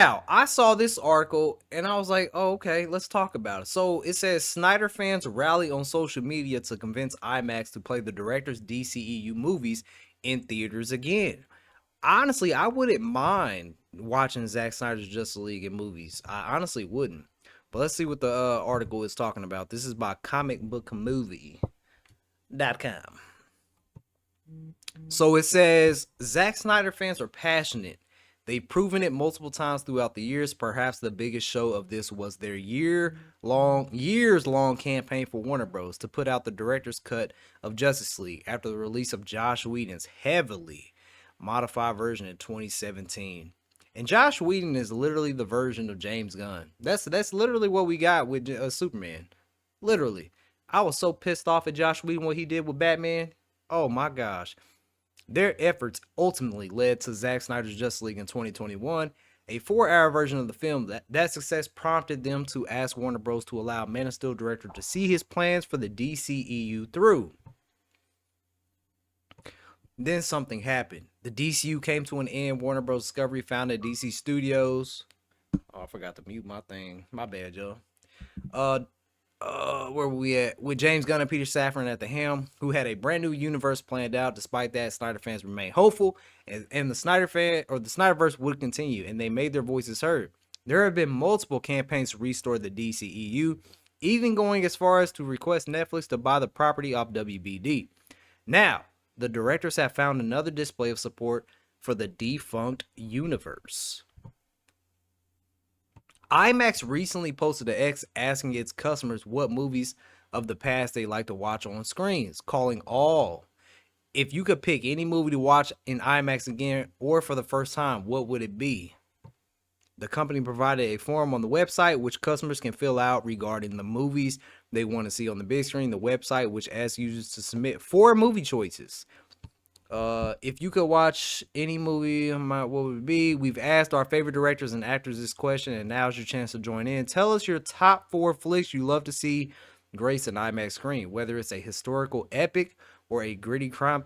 Now, I saw this article and I was like, oh, okay, let's talk about it. So it says Snyder fans rally on social media to convince IMAX to play the director's DCEU movies in theaters again. Honestly, I wouldn't mind watching Zack Snyder's Justice League in movies. I honestly wouldn't. But let's see what the article is talking about. This is by comicbookmovie.com. So it says Zack Snyder fans are passionate. They've proven it multiple times throughout the years. Perhaps the biggest show of this was their years long campaign for Warner Bros. To put out the director's cut of Justice League after the release of Josh Whedon's heavily modified version in 2017. And Josh Whedon is literally the version of James Gunn. That's literally what we got with Superman. Literally, I was so pissed off at Josh Whedon what he did with Batman. Oh my gosh. Their efforts ultimately led to Zack Snyder's Justice League in 2021, a 4-hour version of the film. That success prompted them to ask Warner Bros. To allow Man of Steel director to see his plans for the DCEU through. Then something happened. The DCU came to an end. Warner Bros. Discovery founded DC Studios. Oh, I forgot to mute my thing. My bad, y'all. Where were we at? With James Gunn and Peter Safran at the helm, who had a brand new universe planned out. Despite that, Snyder fans remain hopeful, and the Snyderverse would continue, and they made their voices heard. There have been multiple campaigns to restore the DCEU, even going as far as to request Netflix to buy the property off WBD. Now, the directors have found another display of support for the defunct universe. IMAX recently posted an X asking its customers what movies of the past they like to watch on screens, calling all. If you could pick any movie to watch in IMAX again or for the first time, what would it be? The company provided a form on the website which customers can fill out regarding the movies they want to see on the big screen. The website, which asks users to submit 4 movie choices. If you could watch any movie, what would it be? We've asked our favorite directors and actors this question, and now's your chance to join in. Tell us your top 4 flicks you love to see grace an IMAX screen, whether it's a historical epic or a gritty crime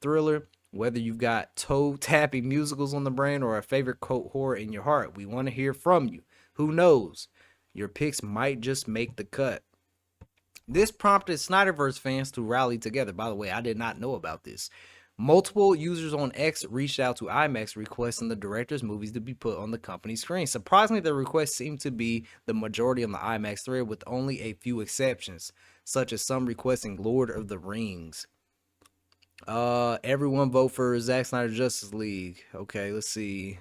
thriller, whether you've got toe-tapping musicals on the brain or a favorite cult horror in your heart. We want to hear from you. Who knows? Your picks might just make the cut. This prompted Snyderverse fans to rally together. By the way, I did not know about this. Multiple users on X reached out to IMAX requesting the director's movies to be put on the company's screen. Surprisingly, the requests seem to be the majority on the IMAX thread, with only a few exceptions, such as some requesting Lord of the Rings. Everyone vote for Zack Snyder Justice League. Okay, let's see.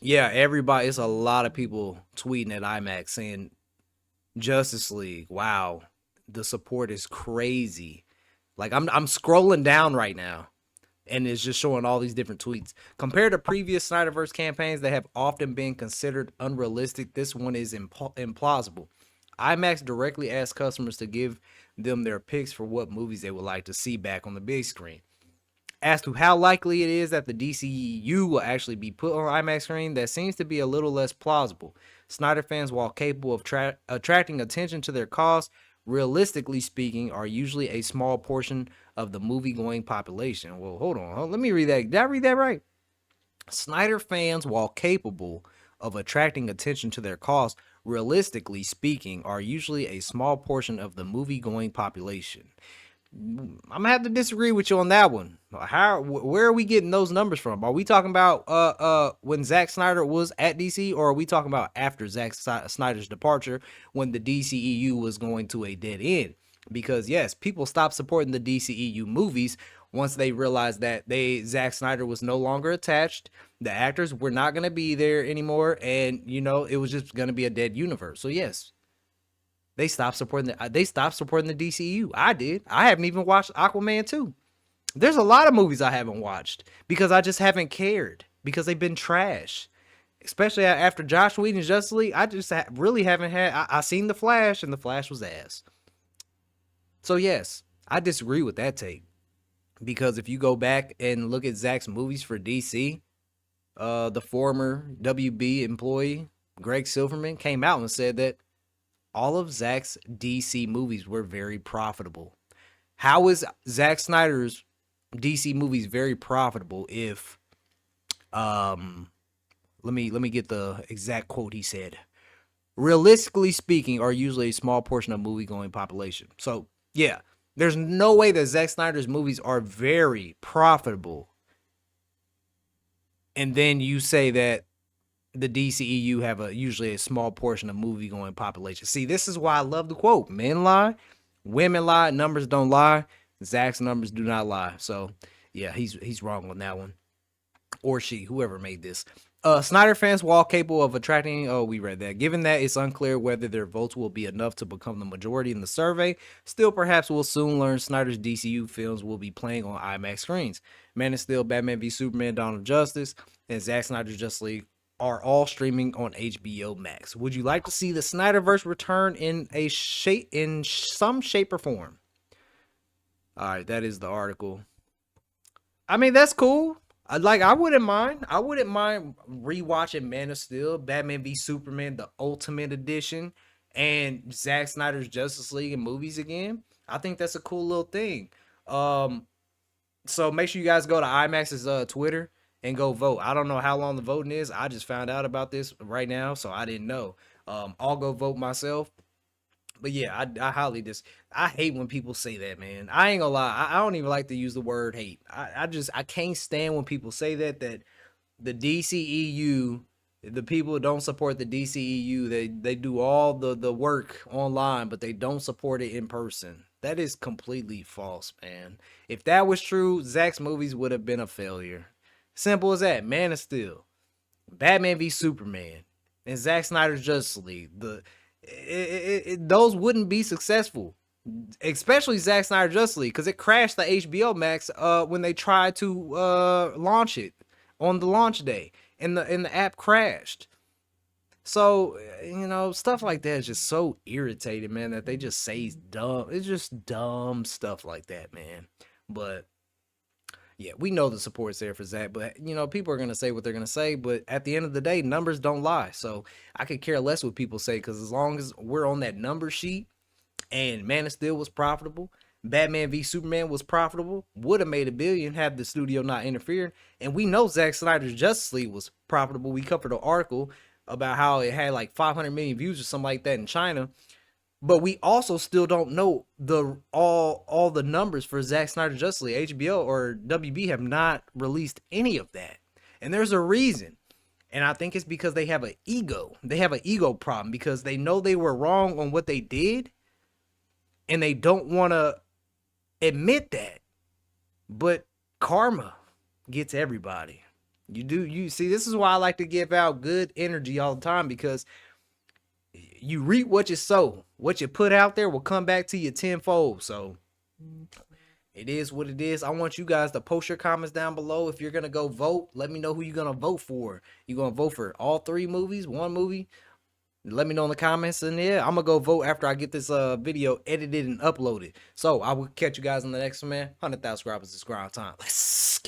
Yeah, everybody, it's a lot of people tweeting at IMAX saying Justice League. Wow. The support is crazy. Like I'm scrolling down right now and it's just showing all these different tweets. Compared to previous Snyderverse campaigns that have often been considered unrealistic, this one is implausible. IMAX directly asked customers to give them their picks for what movies they would like to see back on the big screen. As to how likely it is that the DCEU will actually be put on IMAX screen, that seems to be a little less plausible. Snyder fans, while capable of attracting attention to their cause, realistically speaking, are usually a small portion of the movie-going population. Well, hold on. Let me read that. Did I read that right? Snyder fans, while capable of attracting attention to their cause, realistically speaking, are usually a small portion of the movie-going population. I'm gonna have to disagree with you on that one. Where are we getting those numbers from? Are we talking about when Zack Snyder was at DC, or are we talking about after Zack Snyder's departure when the DCEU was going to a dead end? Because yes, people stopped supporting the DCEU movies once they realized that Zack Snyder was no longer attached. The actors were not gonna be there anymore, and it was just gonna be a dead universe. So yes, they stopped supporting the DCU. I did. I haven't even watched Aquaman 2. There's a lot of movies I haven't watched because I just haven't cared because they've been trash. Especially after Josh Whedon's Justice League, I just really haven't had. I seen The Flash, and The Flash was ass. So yes, I disagree with that take because if you go back and look at Zack's movies for DC, the former WB employee Greg Silverman came out and said that all of Zack's DC movies were very profitable. How is Zack Snyder's DC movies very profitable if Um, let me get the exact quote he said. Realistically speaking, are usually a small portion of movie going population. So yeah, there's no way that Zack Snyder's movies are very profitable. And then you say that the DCEU have usually a small portion of movie going population. See, this is why I love the quote. Men lie, women lie, numbers don't lie. Zack's numbers do not lie. So yeah, he's wrong on that one. Or she, whoever made this. Snyder fans, while capable of attracting, we read that. Given that it's unclear whether their votes will be enough to become the majority in the survey, still perhaps we'll soon learn Snyder's DCU films will be playing on IMAX screens. Man of Steel, Batman v Superman, Dawn of Justice, and Zack Snyder's Justice League are all streaming on HBO Max. Would you like to see the Snyderverse return in some shape or form? All right, that is the article. I mean, that's cool. I wouldn't mind. I wouldn't mind rewatching Man of Steel, Batman v Superman, the Ultimate Edition, and Zack Snyder's Justice League and movies again. I think that's a cool little thing. So make sure you guys go to IMAX's Twitter and go vote. I don't know how long the voting is. I just found out about this right now, so I didn't know. I'll go vote myself. But yeah, I highly I hate when people say that, man. I ain't gonna lie. I don't even like to use the word hate. I can't stand when people say that the DCEU, the people who don't support the DCEU, they do all the work online, but they don't support it in person. That is completely false, man. If that was true, Zack's movies would have been a failure. Simple as that. Man of Steel, Batman v Superman, and Zack Snyder's Justice League. Those wouldn't be successful, especially Zack Snyder Justice League, because it crashed the HBO Max when they tried to launch it on the launch day, and the app crashed. So stuff like that is just so irritating, man. That they just say it's dumb. It's just dumb stuff like that, man. But yeah, we know the support's there for Zack, but people are gonna say what they're gonna say. But at the end of the day, numbers don't lie. So I could care less what people say, because as long as we're on that number sheet, and Man of Steel was profitable, Batman v Superman was profitable, would have made $1 billion had the studio not interfered, and we know Zack Snyder's Justice League was profitable. We covered an article about how it had like 500 million views or something like that in China. But we also still don't know all the numbers for Zack Snyder Justice League. HBO or WB have not released any of that. And there's a reason. And I think it's because they have an ego. They have an ego problem, because they know they were wrong on what they did, and they don't want to admit that. But karma gets everybody. You see, this is why I like to give out good energy all the time, because you reap what you sow. What you put out there will come back to you tenfold. So it is what it is. I want you guys to post your comments down below. If you're gonna go vote, let me know who you're gonna vote for. You gonna vote for all 3 movies, 1 movie? Let me know in the comments, and yeah, I'm gonna go vote after I get this video edited and uploaded. So I will catch you guys in the next one, man. 100,000 subscribers is grind time. Let's